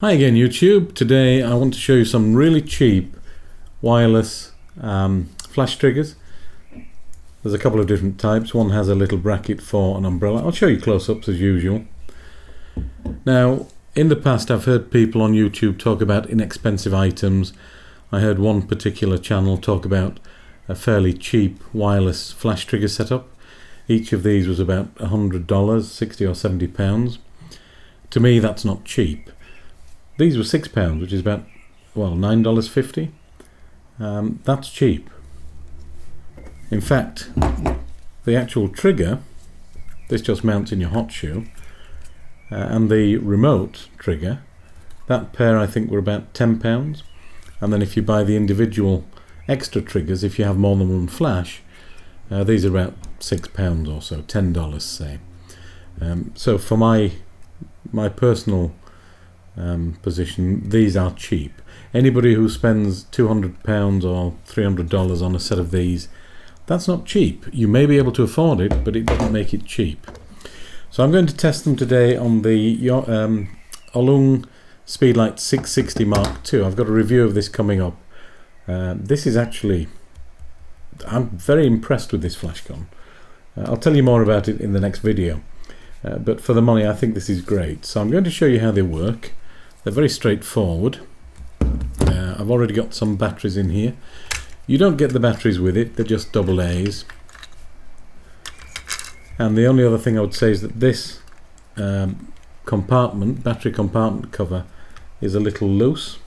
Hi again YouTube. Today I want to show you some really cheap wireless flash triggers. There's a couple of different types. One has a little bracket for an umbrella. I'll show you close-ups as usual. Now in the past I've heard people on YouTube talk about inexpensive items. I heard one particular channel talk about a fairly cheap wireless flash trigger setup. Each of these was about $100, 60 or 70 pounds. To me that's not cheap. These were £6, which is about, well, $9.50. That's cheap. In fact, the actual trigger, this just mounts in your hot shoe, and the remote trigger, that pair I think were about £10. And then if you buy the individual extra triggers, if you have more than one flash, these are about £6 or so, $10 say. So for my personal position, these are cheap. Anybody who spends £200 or $300 on a set of these, that's not cheap. You may be able to afford it, but it doesn't make it cheap. So I'm going to test them today on the Ohlung Speedlight 660 Mark II. I've got a review of this coming up. This is actually, I'm very impressed with this flash gun. I'll tell you more about it in the next video. But for the money I think this is great. So I'm going to show you how they work. They're very straightforward. I've already got some batteries in here. You don't get the batteries with it, they're just AA's. And the only other thing I would say is that this battery compartment cover is a little loose.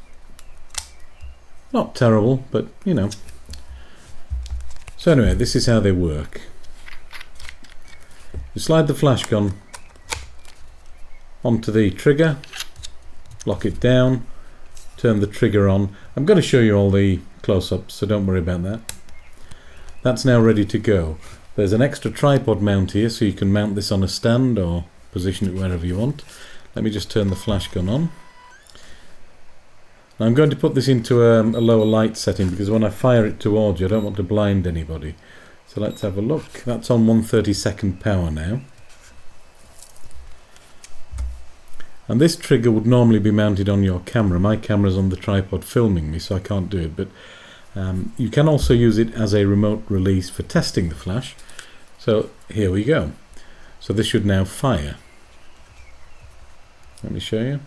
Not terrible, but you know. So anyway, this is how they work. You slide the flash gun onto the trigger, lock it down, turn the trigger on. I'm going to show you all the close-ups, so don't worry about that. That's now ready to go. There's an extra tripod mount here, so you can mount this on a stand or position it wherever you want. Let me just turn the flash gun on. Now I'm going to put this into a lower light setting because when I fire it towards you I don't want to blind anybody. So let's have a look. That's on 1/32 power now. And this trigger would normally be mounted on your camera. My camera's on the tripod filming me, so I can't do it. But you can also use it as a remote release for testing the flash. So here we go. So this should now fire. Let me show you.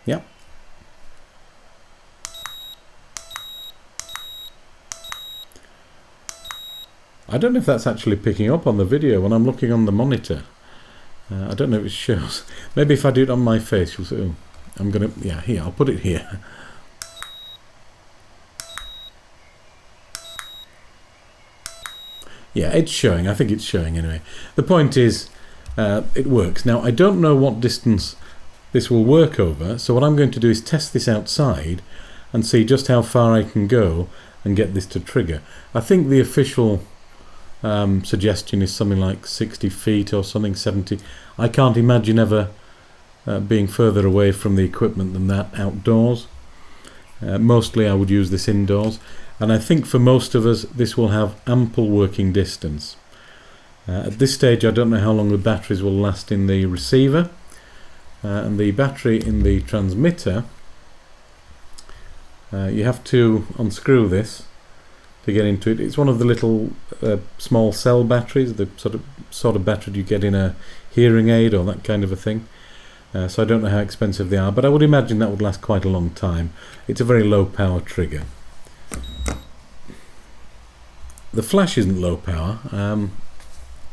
Yep. I don't know if that's actually picking up on the video when I'm looking on the monitor. I don't know if it shows. Maybe if I do it on my face you'll see. Oh, I'm gonna, yeah, here, I'll put it here. Yeah, it's showing. I think it's showing anyway. The point is, it works. Now I don't know what distance this will work over, so what I'm going to do is test this outside and see just how far I can go and get this to trigger. I think the official suggestion is something like 60 feet or something, 70. I can't imagine ever being further away from the equipment than that outdoors. Mostly I would use this indoors, and I think for most of us this will have ample working distance. At this stage I don't know how long the batteries will last in the receiver, and the battery in the transmitter, you have to unscrew this to get into it. It's one of the little small cell batteries, the sort of battery you get in a hearing aid or that kind of a thing. So I don't know how expensive they are, but I would imagine that would last quite a long time. It's a very low power trigger. The flash isn't low power.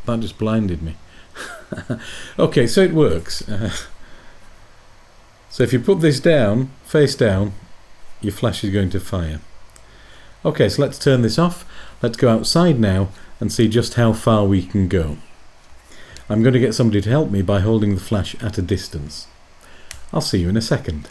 That just blinded me. Okay, so it works. So if you put this down, face down, your flash is going to fire. Okay, so let's turn this off. Let's go outside now and see just how far we can go. I'm going to get somebody to help me by holding the flash at a distance. I'll see you in a second.